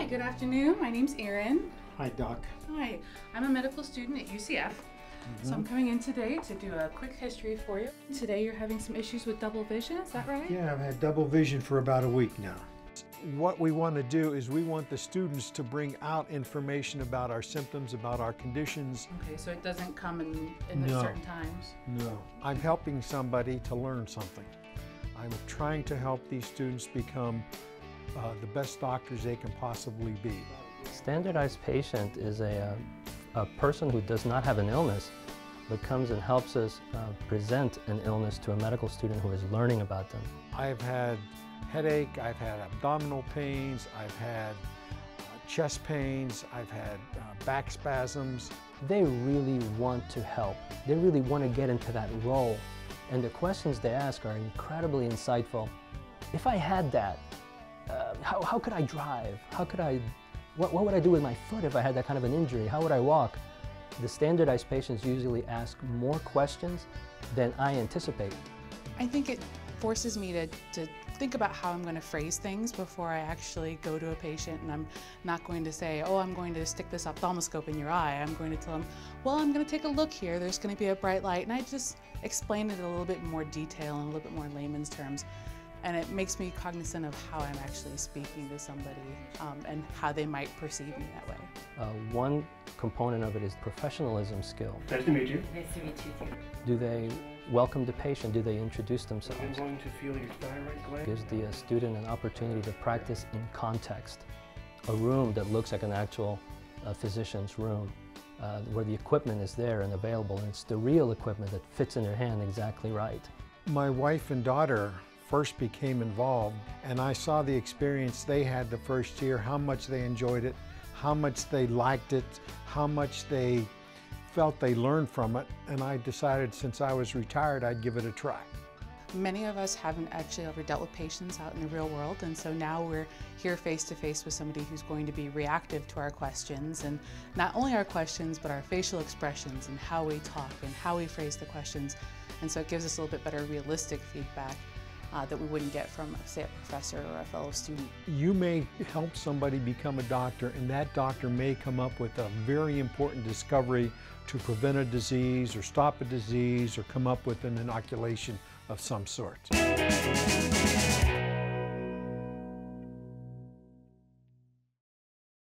Hi, good afternoon. My name's Erin. Hi, Doc. Hi, I'm a medical student at UCF. So I'm coming in today to do a quick history for you. Today you're having some issues with double vision, is that right? Yeah, I've had double vision for about a week now. What we want to do is we want the students to bring out information about our symptoms, about our conditions. Okay, so it doesn't come in the certain times? No. I'm helping somebody to learn something. I'm trying to help these students become the best doctors they can possibly be. Standardized patient is a person who does not have an illness, but comes and helps us present an illness to a medical student who is learning about them. I've had headache, I've had abdominal pains, I've had chest pains, I've had back spasms. They really want to help. They really want to get into that role. And the questions they ask are incredibly insightful. If I had that, how could I drive? What would I do with my foot if I had that kind of an injury? How would I walk? The standardized patients usually ask more questions than I anticipate. I think it forces me to think about how I'm going to phrase things before I actually go to a patient, and I'm not going to say, oh, I'm going to stick this ophthalmoscope in your eye. I'm going to tell them, well, I'm going to take a look here. There's going to be a bright light, and I just explain it in a little bit more detail and a little bit more in layman's terms. And it makes me cognizant of how I'm actually speaking to somebody and how they might perceive me that way. One component of it is professionalism skill. Nice to meet you. Nice to meet you too. Do they welcome the patient? Do they introduce themselves? I'm going to feel your thyroid gland. Gives the student an opportunity to practice in context. A room that looks like an actual physician's room, where the equipment is there and available, and it's the real equipment that fits in their hand exactly right. My wife and daughter first became involved, and I saw the experience they had the first year, how much they enjoyed it, how much they liked it, how much they felt they learned from it, and I decided since I was retired I'd give it a try. Many of us haven't actually ever dealt with patients out in the real world, and so now we're here face to face with somebody who's going to be reactive to our questions, and not only our questions but our facial expressions and how we talk and how we phrase the questions, and so it gives us a little bit better realistic feedback that we wouldn't get from, say, a professor or a fellow student. You may help somebody become a doctor, and that doctor may come up with a very important discovery to prevent a disease or stop a disease or come up with an inoculation of some sort.